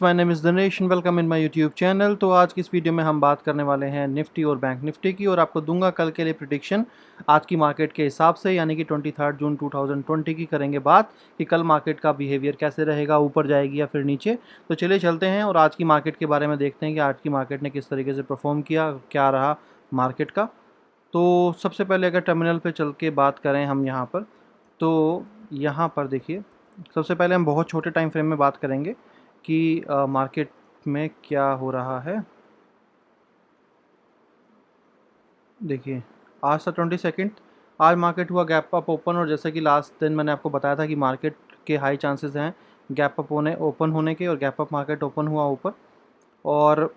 My name is Dinesh and welcome in my YouTube channel. तो आज की इस वीडियो में हम बात करने वाले हैं निफ्टी और बैंक निफ्टी की, और आपको दूंगा कल के लिए प्रिडिक्शन आज की मार्केट के हिसाब से, यानी कि 23 जून 2020 की करेंगे बात कि कल मार्केट का बिहेवियर कैसे रहेगा, ऊपर जाएगी या फिर नीचे। तो चलिए चलते हैं और आज की मार्केट के बारे में देखते हैं कि आज की मार्केट ने किस तरीके से परफॉर्म किया, क्या रहा मार्केट का। तो सबसे पहले अगर टर्मिनल पर चल के बात करें हम यहाँ पर, तो यहाँ पर देखिए सबसे पहले हम बहुत छोटे टाइम फ्रेम में बात करेंगे कि मार्केट में क्या हो रहा है। देखिए आज था 22, आज मार्केट हुआ गैप अप ओपन, और जैसे कि लास्ट दिन मैंने आपको बताया था कि मार्केट के हाई चांसेस हैं गैप अप होने ओपन होने के, और गैप अप मार्केट ओपन हुआ ऊपर, और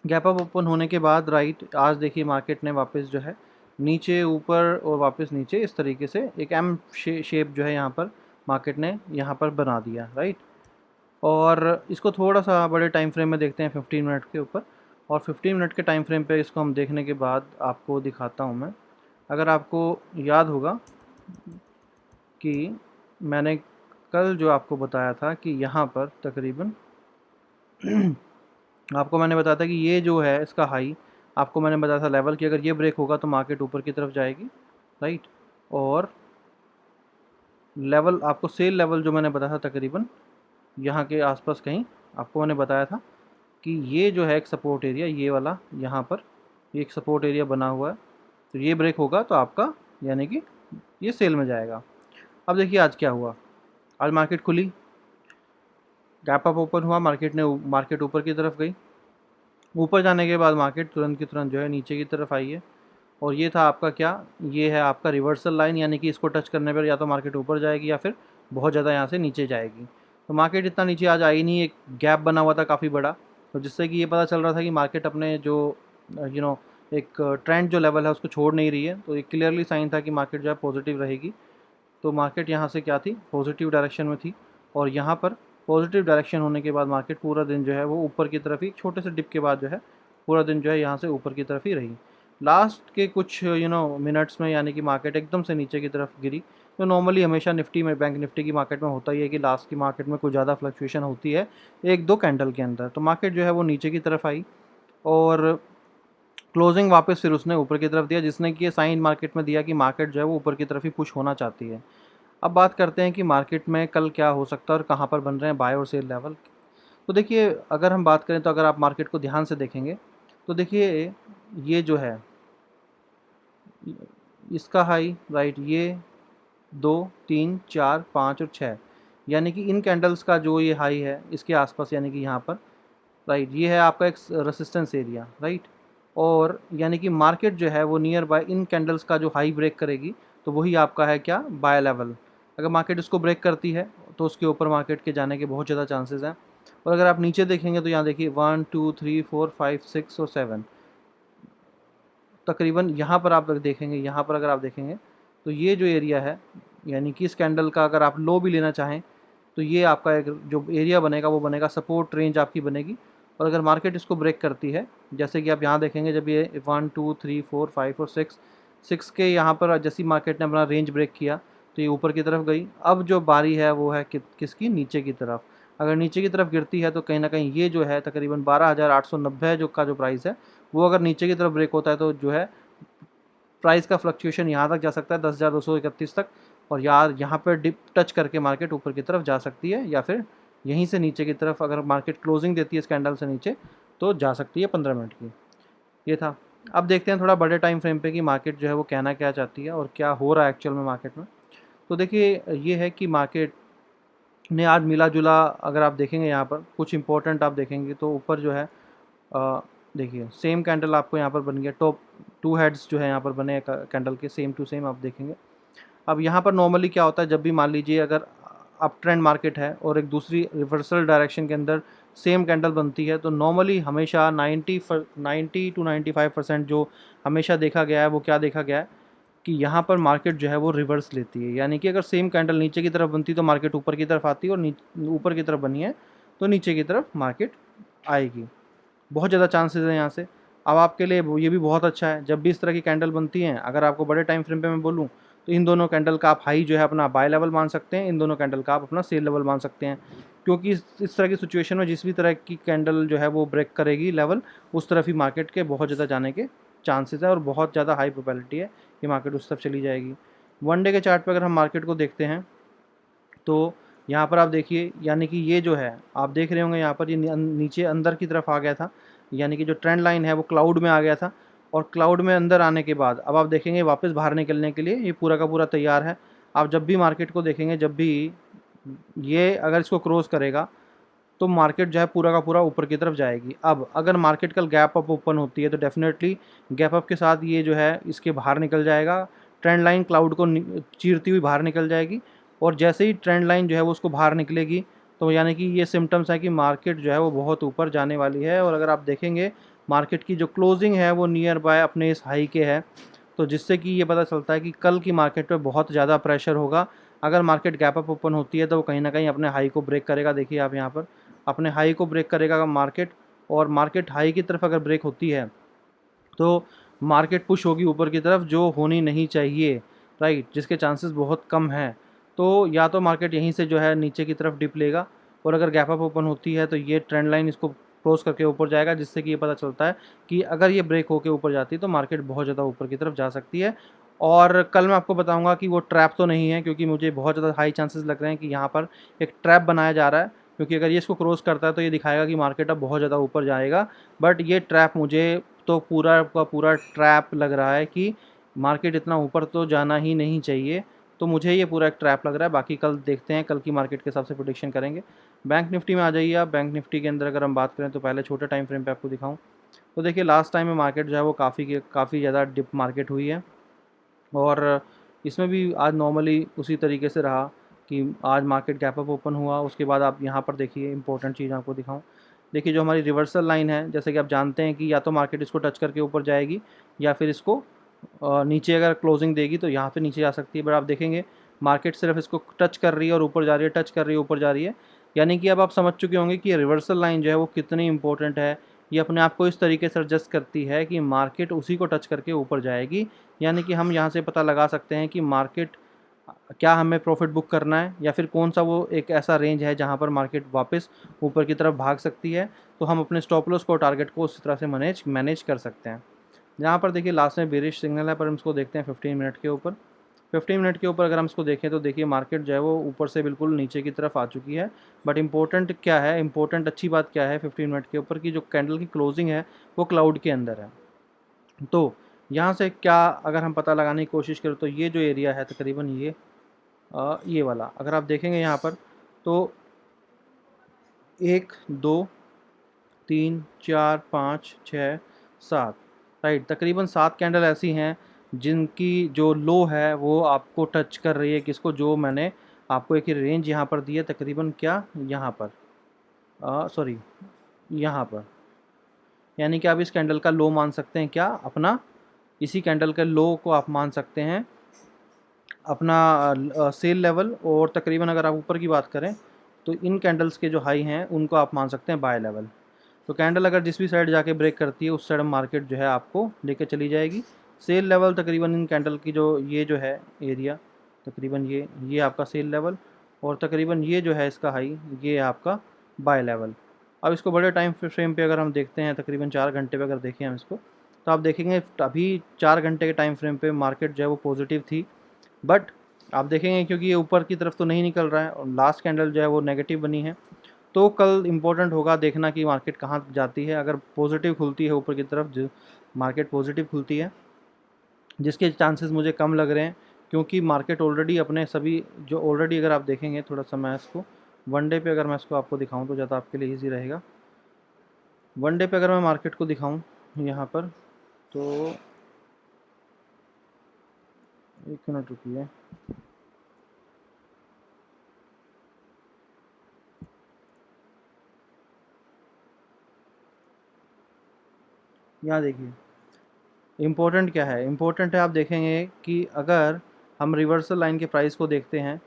गैप अप ओपन होने के बाद राइट आज देखिए मार्केट ने वापस जो है नीचे ऊपर और वापस नीचे इस तरीके से एक एम शेप जो है यहाँ पर मार्केट ने यहाँ पर बना दिया राइट। और इसको थोड़ा सा बड़े टाइम फ्रेम में देखते हैं 15 मिनट के ऊपर, और 15 मिनट के टाइम फ्रेम पे इसको हम देखने के बाद आपको दिखाता हूँ मैं। अगर आपको याद होगा कि मैंने कल जो आपको बताया था कि यहाँ पर तकरीबन आपको मैंने बताया था कि ये जो है इसका हाई आपको मैंने बताया था लेवल कि अगर ये ब्रेक होगा तो मार्केट ऊपर की तरफ जाएगी राइट। और लेवल आपको सेल लेवल जो मैंने बताया था तकरीबन यहाँ के आसपास कहीं आपको मैंने बताया था कि ये जो है एक सपोर्ट एरिया, ये वाला यहाँ पर ये एक सपोर्ट एरिया बना हुआ है, तो ये ब्रेक होगा तो आपका यानी कि ये सेल में जाएगा। अब देखिए आज क्या हुआ, आज मार्केट खुली, गैप अप ओपन हुआ, मार्केट ऊपर की तरफ गई, ऊपर जाने के बाद मार्केट तुरंत की तुरंत जो है नीचे की तरफ आई है, और ये था आपका क्या, ये है आपका रिवर्सल लाइन, यानी कि इसको टच करने पर या तो मार्केट ऊपर जाएगी या फिर बहुत ज़्यादा यहाँ से नीचे जाएगी। तो मार्केट इतना नीचे आज आई नहीं, एक गैप बना हुआ था काफ़ी बड़ा, तो जिससे कि ये पता चल रहा था कि मार्केट अपने जो एक ट्रेंड जो लेवल है उसको छोड़ नहीं रही है, तो एक क्लियरली साइन था कि मार्केट जो है पॉजिटिव रहेगी। तो मार्केट यहाँ से क्या थी, पॉजिटिव डायरेक्शन में थी, और यहाँ पर पॉजिटिव डायरेक्शन होने के बाद मार्केट पूरा दिन जो है वो ऊपर की तरफ ही, छोटे से डिप के बाद जो है पूरा दिन जो है यहाँ से ऊपर की तरफ ही रही। लास्ट के कुछ मिनट्स में यानी कि मार्केट एकदम से नीचे की तरफ गिरी। तो नॉर्मली हमेशा निफ्टी में, बैंक निफ्टी की मार्केट में होता ही है कि लास्ट की मार्केट में कुछ ज़्यादा फ्लक्चुएशन होती है एक दो कैंडल के अंदर, तो मार्केट जो है वो नीचे की तरफ आई, और क्लोजिंग वापस फिर उसने ऊपर की तरफ दिया, जिसने कि ये साइन मार्केट में दिया कि मार्केट जो है वो ऊपर की तरफ ही पुश होना चाहती है। अब बात करते हैं कि मार्केट में कल क्या हो सकता है और कहाँ पर बन रहे हैं बाय और सेल लेवल। तो देखिए अगर हम बात करें तो अगर आप मार्केट को ध्यान से देखेंगे तो देखिए ये जो है इसका हाई राइट, ये 2 3 4 5 और 6, यानी कि इन कैंडल्स का जो ये हाई है इसके आसपास, यानी कि यहाँ पर राइट, ये है आपका एक रेसिस्टेंस एरिया राइट। और यानी कि मार्केट जो है वो नियर बाय इन कैंडल्स का जो हाई ब्रेक करेगी तो वही आपका है क्या, बाय लेवल। अगर मार्केट इसको ब्रेक करती है तो उसके ऊपर मार्केट के जाने के बहुत ज़्यादा चांसेस हैं। और अगर आप नीचे देखेंगे तो यहाँ देखिए 1 2 3 4 5 6 और 7, तकरीबन यहाँ पर आप देखेंगे, यहाँ पर अगर आप देखेंगे तो ये जो एरिया है, यानी कि इस कैंडल का अगर आप लो भी लेना चाहें तो ये आपका एक जो एरिया बनेगा वो बनेगा सपोर्ट रेंज आपकी बनेगी। और अगर मार्केट इसको ब्रेक करती है, जैसे कि आप यहाँ देखेंगे जब ये 1 2 3 4 5 और 6 के यहाँ पर जैसी मार्केट ने अपना रेंज ब्रेक किया तो ये ऊपर की तरफ गई। अब जो बारी है वो है किसकी, नीचे की तरफ। अगर नीचे की तरफ गिरती है तो कहीं ना कहीं ये जो है तकरीबन 12,890 जो का जो प्राइस है वो अगर नीचे की तरफ ब्रेक होता है तो जो है प्राइस का फ्लक्चुएशन यहाँ तक जा सकता है 10,231 तक, और यार यहाँ पर डिप टच करके मार्केट ऊपर की तरफ जा सकती है, या फिर यहीं से नीचे की तरफ अगर मार्केट क्लोजिंग देती है इस कैंडल से नीचे तो जा सकती है 15 मिनट की। ये था। अब देखते हैं थोड़ा बड़े टाइम फ्रेम पे कि मार्केट जो है वो कहना क्या चाहती है और क्या हो रहा है एक्चुअल में मार्केट में। तो देखिए ये है कि मार्केट ने आज मिला जुला, अगर आप देखेंगे यहाँ पर कुछ इंपॉर्टेंट आप देखेंगे तो ऊपर जो है देखिए सेम कैंडल आपको यहाँ पर बन गया, टॉप 2 हेड्स जो है यहाँ पर बने कैंडल के सेम टू सेम आप देखेंगे। अब यहाँ पर नॉर्मली क्या होता है, जब भी मान लीजिए अगर अप ट्रेंड मार्केट है और एक दूसरी रिवर्सल डायरेक्शन के अंदर सेम कैंडल बनती है तो नॉर्मली हमेशा 90 to 95% जो हमेशा देखा गया है वो क्या देखा गया है कि यहाँ पर मार्केट जो है वो रिवर्स लेती है, यानी कि अगर सेम कैंडल नीचे की तरफ बनती तो मार्केट ऊपर की तरफ आती है, और ऊपर की तरफ बनी है तो नीचे की तरफ मार्केट आएगी। बहुत ज़्यादा चांसेस हैं यहाँ से। अब आपके लिए ये भी बहुत अच्छा है, जब भी इस तरह की कैंडल बनती हैं, अगर आपको बड़े टाइम फ्रेम पे मैं बोलूँ तो इन दोनों कैंडल का आप हाई जो है अपना बाय लेवल मान सकते हैं, इन दोनों कैंडल का आप अपना सेल लेवल मान सकते हैं, क्योंकि इस तरह की सिचुएशन में जिस भी तरह की कैंडल जो है वो ब्रेक करेगी लेवल, उस तरफ ही मार्केट के बहुत ज़्यादा जाने के चांसेस है और बहुत ज़्यादा हाई प्रोबेबिलिटी है कि मार्केट उस तरफ चली जाएगी। वन डे के चार्ट पर अगर हम मार्केट को देखते हैं तो यहाँ पर आप देखिए, यानी कि ये जो है आप देख रहे होंगे यहाँ पर ये नीचे अंदर की तरफ आ गया था, यानी कि जो ट्रेंड लाइन है वो क्लाउड में आ गया था, और क्लाउड में अंदर आने के बाद अब आप देखेंगे वापस बाहर निकलने के लिए ये पूरा का पूरा तैयार है। आप जब भी मार्केट को देखेंगे, जब भी ये अगर इसको क्रॉस करेगा तो मार्केट जो है पूरा का पूरा ऊपर की तरफ जाएगी। अब अगर मार्केट कल गैप अप ओपन होती है तो डेफिनेटली गैप अप के साथ ये जो है इसके बाहर निकल जाएगा, ट्रेंड लाइन क्लाउड को चीरती हुई बाहर निकल जाएगी, और जैसे ही ट्रेंड लाइन जो है वो उसको बाहर निकलेगी तो यानी कि ये सिम्टम्स है कि मार्केट जो है वो बहुत ऊपर जाने वाली है। और अगर आप देखेंगे मार्केट की जो क्लोजिंग है वो नियर बाय अपने इस हाई के है, तो जिससे कि ये पता चलता है कि कल की मार्केट पे बहुत ज़्यादा प्रेशर होगा। अगर मार्केट गैप अप ओपन होती है तो वो कहीं ना कहीं अपने हाई को ब्रेक करेगा। देखिए आप यहाँ पर अपने हाई को ब्रेक करेगा मार्केट, और मार्केट हाई की तरफ अगर ब्रेक होती है तो मार्केट पुश होगी ऊपर की तरफ, जो होनी नहीं चाहिए, राइट, जिसके चांसेस बहुत कम हैं। तो या तो मार्केट यहीं से जो है नीचे की तरफ डिप लेगा, और अगर गैप अप ओपन होती है तो ये ट्रेंड लाइन इसको क्रॉस करके ऊपर जाएगा, जिससे कि ये पता चलता है कि अगर ये ब्रेक होकर ऊपर जाती है तो मार्केट बहुत ज़्यादा ऊपर की तरफ जा सकती है। और कल मैं आपको बताऊंगा कि वो ट्रैप तो नहीं है, क्योंकि मुझे बहुत ज़्यादा हाई चांसेस लग रहे हैं कि यहाँ पर एक ट्रैप बनाया जा रहा है, क्योंकि अगर ये इसको क्रॉस करता है तो ये दिखाएगा कि मार्केट अब बहुत ज़्यादा ऊपर जाएगा। बट ये ट्रैप मुझे तो पूरा का पूरा ट्रैप लग रहा है कि मार्केट इतना ऊपर तो जाना ही नहीं चाहिए, तो मुझे ये पूरा एक ट्रैप लग रहा है। बाकी कल देखते हैं, कल की मार्केट के हिसाब से प्रेडिक्शन करेंगे। बैंक निफ्टी में आ जाइए आप। बैंक निफ्टी के अंदर अगर हम बात करें तो पहले छोटे टाइम फ्रेम पे आपको दिखाऊं तो देखिए लास्ट टाइम में मार्केट जो है वो काफ़ी ज़्यादा डिप मार्केट हुई है, और इसमें भी आज नॉर्मली उसी तरीके से रहा कि आज मार्केट गैप अप ओपन हुआ। उसके बाद आप यहाँ पर देखिए इंपॉर्टेंट चीज़ आपको दिखाऊं, देखिए जो हमारी रिवर्सल लाइन है, जैसे कि आप जानते हैं कि या तो मार्केट इसको टच करके ऊपर जाएगी या फिर इसको नीचे अगर क्लोजिंग देगी तो यहाँ पे नीचे जा सकती है। बट आप देखेंगे मार्केट सिर्फ इसको टच कर रही है और ऊपर जा रही है, टच कर रही है ऊपर जा रही है, यानी कि अब आप समझ चुके होंगे कि ये रिवर्सल लाइन जो है वो कितनी इंपॉर्टेंट है। ये अपने आप को इस तरीके से एडजस्ट करती है कि मार्केट उसी को टच करके ऊपर जाएगी, यानी कि हम यहाँ से पता लगा सकते हैं कि मार्केट क्या हमें प्रॉफिट बुक करना है, या फिर कौन सा वो एक ऐसा रेंज है जहाँ पर मार्केट वापस ऊपर की तरफ भाग सकती है, तो हम अपने स्टॉप लॉस को टारगेट को उस तरह से मैनेज कर सकते हैं। यहाँ पर देखिए लास्ट में बेरिश सिग्नल है, पर हम इसको देखते हैं 15 मिनट के ऊपर। 15 मिनट के ऊपर अगर हम इसको देखें तो देखिए मार्केट जो है वो ऊपर से बिल्कुल नीचे की तरफ आ चुकी है। बट इंपॉर्टेंट क्या है, इंपॉर्टेंट अच्छी बात क्या है 15 मिनट के ऊपर की जो कैंडल की क्लोजिंग है वो क्लाउड के अंदर है। तो यहाँ से क्या अगर हम पता लगाने की कोशिश करें तो ये जो एरिया है तकरीबन ये वाला अगर आप देखेंगे यहाँ पर तो 1 2 3 4 5 6 7, राइट, तकरीबन 7 कैंडल ऐसी हैं जिनकी जो लो है वो आपको टच कर रही है किसको, जो मैंने आपको एक रेंज यहाँ पर दी है तकरीबन क्या यहाँ पर सॉरी यहाँ पर, यानी कि आप इस कैंडल का लो मान सकते हैं क्या अपना, इसी कैंडल के लो को आप मान सकते हैं अपना सेल लेवल। और तकरीबन अगर आप ऊपर की बात करें तो इन कैंडल्स के जो हाई हैं उनको आप मान सकते हैं बाय लेवल। तो कैंडल अगर जिस भी साइड जाके ब्रेक करती है उस साइड मार्केट जो है आपको लेके चली जाएगी। सेल लेवल तकरीबन इन कैंडल की जो ये जो है एरिया तकरीबन ये आपका सेल लेवल, और तकरीबन ये जो है इसका हाई ये है आपका बाय लेवल। अब इसको बड़े टाइम फ्रेम पे अगर हम देखते हैं तकरीबन 4 घंटे पे अगर देखें हम इसको, तो आप देखेंगे अभी 4 घंटे के टाइम फ्रेम पे मार्केट जो है वो पॉजिटिव थी। बट आप देखेंगे क्योंकि ये ऊपर की तरफ तो नहीं निकल रहा है और लास्ट कैंडल जो है वो नेगेटिव बनी है, तो कल इम्पोर्टेंट होगा देखना कि मार्केट कहाँ जाती है। अगर पॉजिटिव खुलती है ऊपर की तरफ, जो मार्केट पॉजिटिव खुलती है जिसके चांसेस मुझे कम लग रहे हैं, क्योंकि मार्केट ऑलरेडी अपने सभी जो ऑलरेडी अगर आप देखेंगे थोड़ा सा मैं इसको वन डे पे अगर मैं इसको आपको दिखाऊं तो ज़्यादा आपके लिए ईजी रहेगा। वन डे पे अगर मैं मार्केट को दिखाऊं यहाँ पर तो 1 मिनट रुकिए, यहाँ देखिए इम्पोर्टेंट क्या है, इम्पोर्टेंट है आप देखेंगे कि अगर हम रिवर्सल लाइन के प्राइस को देखते हैं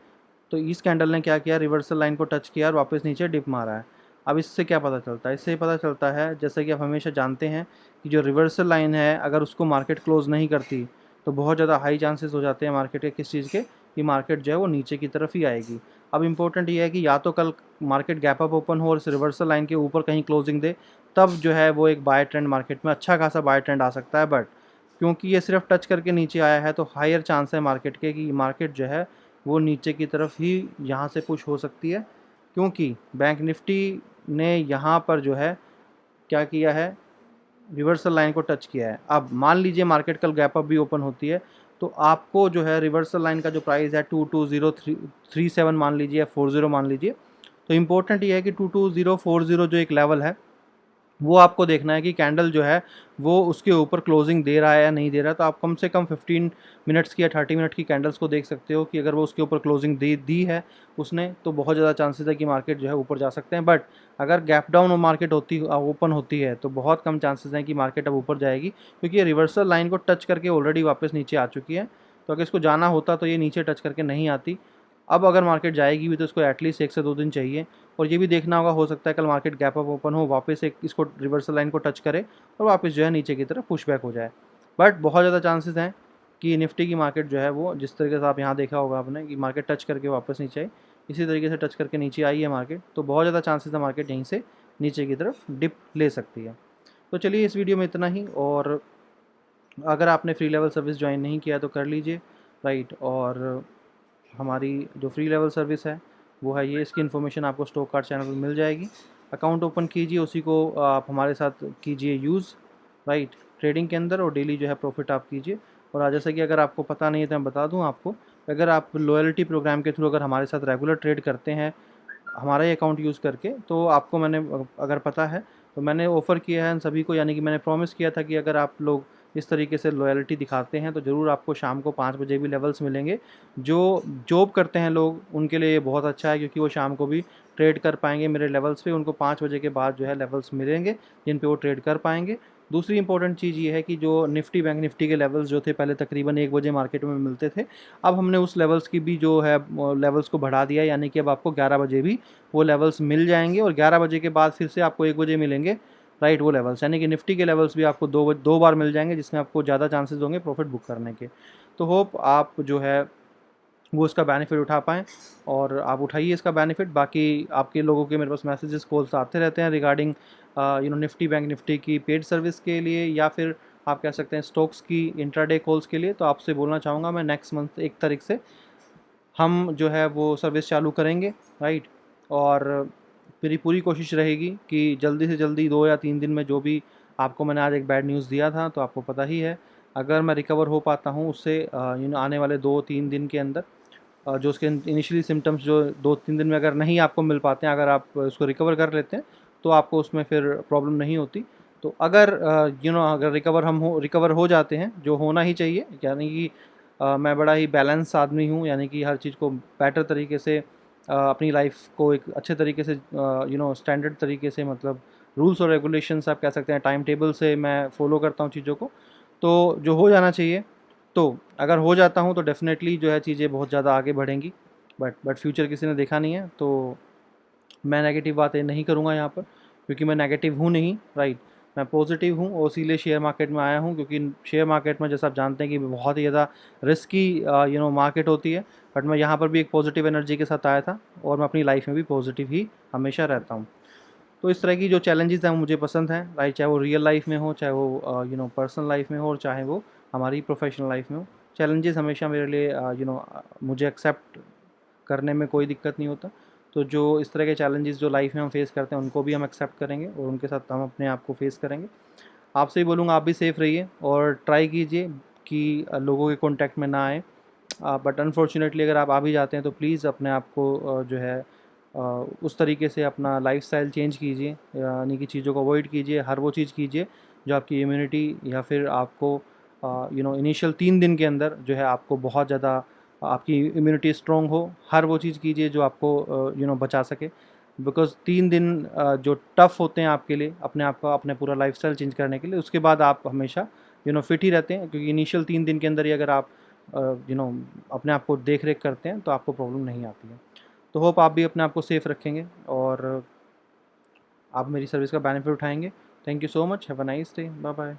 तो इस कैंडल ने क्या किया, रिवर्सल लाइन को टच किया और वापस नीचे डिप मारा है। अब इससे क्या पता चलता है, इससे पता चलता है जैसे कि आप हमेशा जानते हैं कि जो रिवर्सल लाइन है अगर उसको मार्केट क्लोज नहीं करती तो बहुत ज़्यादा हाई चांसेस हो जाते हैं मार्केट के किस चीज़ के, कि मार्केट जो है वो नीचे की तरफ ही आएगी। अब इम्पोर्टेंट ये है कि या तो कल मार्केट गैप अप ओपन हो और इस रिवर्सल लाइन के ऊपर कहीं क्लोजिंग दे, तब जो है वो एक बाय ट्रेंड मार्केट में अच्छा खासा बाय ट्रेंड आ सकता है। बट क्योंकि ये सिर्फ टच करके नीचे आया है, तो हायर चांस है मार्केट के कि मार्केट जो है वो नीचे की तरफ ही यहाँ से पुश हो सकती है, क्योंकि बैंक निफ्टी ने यहाँ पर जो है क्या किया है, रिवर्सल लाइन को टच किया है। अब मान लीजिए मार्केट कल गैप अप भी ओपन होती है, तो आपको जो है रिवर्सल लाइन का जो प्राइस है 22037 मान लीजिए या 40 मान लीजिए, तो इम्पोर्टेंट ये है कि 22040 जो एक लेवल है, वो आपको देखना है कि कैंडल जो है वो उसके ऊपर क्लोजिंग दे रहा है या नहीं दे रहा है। तो आप कम से कम 15 मिनट्स की या 30 मिनट की कैंडल्स को देख सकते हो कि अगर वो उसके ऊपर क्लोजिंग दी है उसने, तो बहुत ज़्यादा चांसेस है कि मार्केट जो है ऊपर जा सकते हैं। बट अगर गैप डाउन मार्केट ओपन होती है, तो बहुत कम चांसेस हैं कि मार्केट अब ऊपर जाएगी, क्योंकि ये रिवर्सल लाइन को टच करके ऑलरेडी वापस नीचे आ चुकी है। तो अगर इसको जाना होता तो ये नीचे टच करके नहीं आती। अब अगर मार्केट जाएगी भी तो इसको एटलीस्ट 1 से 2 दिन चाहिए। और ये भी देखना होगा, हो सकता है कल मार्केट गैप अप ओपन हो, वापस एक इसको रिवर्सल लाइन को टच करे और वापस जो है नीचे की तरफ पुश बैक हो जाए। बट बहुत ज़्यादा चांसेस हैं कि निफ्टी की मार्केट जो है वो जिस तरीके से आप यहाँ देखा होगा आपने कि मार्केट टच करके वापस नीचे आई, इसी तरीके से टच करके नीचे आई है मार्केट, तो बहुत ज़्यादा चांसेस है मार्केट यहीं से नीचे की तरफ डिप ले सकती है। तो चलिए इस वीडियो में इतना ही, और अगर आपने फ्री लेवल सर्विस ज्वाइन नहीं किया तो कर लीजिए, राइट। और हमारी जो फ्री लेवल सर्विस है वो है ये, इसकी इन्फॉर्मेशन आपको स्टॉक कार्ड चैनल पर मिल जाएगी। अकाउंट ओपन कीजिए, उसी को आप हमारे साथ कीजिए यूज़, राइट, ट्रेडिंग के अंदर, और डेली जो है प्रॉफिट आप कीजिए। और आज जैसे कि अगर आपको पता नहीं है तो मैं बता दूं आपको, अगर आप लॉयल्टी प्रोग्राम के थ्रू अगर हमारे साथ रेगुलर ट्रेड करते हैं हमारा ही अकाउंट यूज़ करके, तो आपको मैंने अगर पता है तो मैंने ऑफ़र किया है इन सभी को, यानी कि मैंने प्रॉमिस किया था कि अगर आप लोग इस तरीके से लॉयल्टी दिखाते हैं तो ज़रूर आपको शाम को 5 बजे भी लेवल्स मिलेंगे। जो जॉब करते हैं लोग उनके लिए ये बहुत अच्छा है, क्योंकि वो शाम को भी ट्रेड कर पाएंगे मेरे लेवल्स पे, उनको 5 बजे के बाद जो है लेवल्स मिलेंगे जिन पे वो ट्रेड कर पाएंगे। दूसरी इंपॉर्टेंट चीज़ ये है कि जो निफ्टी बैंक निफ्टी के लेवल्स जो थे पहले तकरीबन 1 बजे मार्केट में मिलते थे, अब हमने उस लेवल्स की भी जो है लेवल्स को बढ़ा दिया, यानी कि अब आपको 11 बजे भी वो लेवल्स मिल जाएंगे, और 11 बजे के बाद फिर से आपको 1 बजे मिलेंगे, राइट, वो लेवल्स, यानी कि निफ्टी के लेवल्स भी आपको दो बार मिल जाएंगे, जिसमें आपको ज़्यादा चांसेस होंगे प्रॉफिट बुक करने के। तो होप आप जो है वो इसका बेनिफिट उठा पाएँ, और आप उठाइए इसका बेनिफिट। बाकी आपके लोगों के मेरे पास मैसेजेस कॉल्स आते रहते हैं रिगार्डिंग निफ्टी बैंक निफ्टी की पेड सर्विस के लिए, या फिर आप कह सकते हैं स्टॉक्स की इंट्राडे कॉल्स के लिए। तो आपसे बोलना चाहूँगा मैं, नेक्स्ट मंथ 1 तारीख से हम जो है वो सर्विस चालू करेंगे, राइट। और मेरी पूरी कोशिश रहेगी कि जल्दी से जल्दी 2 या 3 दिन में, जो भी आपको मैंने आज एक बैड न्यूज़ दिया था तो आपको पता ही है, अगर मैं रिकवर हो पाता हूँ उससे आने वाले 2-3 दिन के अंदर, जो उसके इनिशियली सिम्टम्स जो 2-3 दिन में अगर नहीं आपको मिल पाते हैं, अगर आप उसको रिकवर कर लेते हैं तो आपको उसमें फिर प्रॉब्लम नहीं होती। तो अगर अगर रिकवर हो जाते हैं, जो होना ही चाहिए, यानी कि मैं बड़ा ही बैलेंस आदमी हूँ, यानी कि हर चीज़ को बेटर तरीके से अपनी लाइफ को एक अच्छे तरीके से स्टैंडर्ड तरीके से, मतलब रूल्स और रेगुलेशंस आप कह सकते हैं, टाइम टेबल से मैं फॉलो करता हूँ चीज़ों को, तो जो हो जाना चाहिए। तो अगर हो जाता हूँ तो डेफ़िनेटली जो है चीज़ें बहुत ज़्यादा आगे बढ़ेंगी। बट फ्यूचर किसी ने देखा नहीं है, तो मैं नेगेटिव बातें नहीं करूँगा यहाँ पर, क्योंकि मैं नेगेटिव हूँ नहीं, राइट। मैं पॉजिटिव हूँ और इसीलिए शेयर मार्केट में आया हूँ, क्योंकि शेयर मार्केट में जैसा आप जानते हैं कि बहुत ही ज़्यादा रिस्की मार्केट होती है। बट मैं यहाँ पर भी एक पॉजिटिव एनर्जी के साथ आया था, और मैं अपनी लाइफ में भी पॉजिटिव ही हमेशा रहता हूँ। तो इस तरह की जो चैलेंजेस हैं वो मुझे पसंद हैं, राइट, चाहे वो रियल लाइफ में हो, चाहे वो पर्सनल लाइफ में हो, और चाहे वो हमारी प्रोफेशनल लाइफ में हो। चैलेंजेस हमेशा मेरे लिए मुझे एक्सेप्ट करने में कोई दिक्कत नहीं होता। तो जो इस तरह के चैलेंजेस जो लाइफ में हम फेस करते हैं उनको भी हम एक्सेप्ट करेंगे, और उनके साथ हम अपने आप को फेस करेंगे। आपसे ही बोलूँगा, आप भी सेफ़ रहिए और ट्राई कीजिए कि लोगों के कॉन्टैक्ट में ना आएँ। बट अनफॉर्चुनेटली अगर आप आ भी जाते हैं तो प्लीज़ अपने आप को जो है उस तरीके से अपना लाइफ़स्टाइल चेंज कीजिए, यानी कि चीज़ों को अवॉइड कीजिए। हर वो चीज़ कीजिए जो आपकी इम्यूनिटी, या फिर आपको इनिशियल 3 दिन के अंदर जो है आपको बहुत ज़्यादा आपकी इम्यूनिटी स्ट्रॉन्ग हो। हर वो चीज़ कीजिए जो आपको बचा सके। बिकॉज़ 3 दिन जो टफ़ होते हैं आपके लिए, अपने आप का अपने पूरा लाइफ़स्टाइल चेंज करने के लिए, उसके बाद आप हमेशा फिट ही रहते हैं, क्योंकि इनिशियल 3 दिन के अंदर ही अगर आप अपने आप को देख-रेख करते हैं तो आपको प्रॉब्लम नहीं आती है। तो होप आप भी अपने आप को सेफ़ रखेंगे, और आप मेरी सर्विस का बेनिफिट उठाएँगे। Thank you so much. Have a nice day. Bye bye.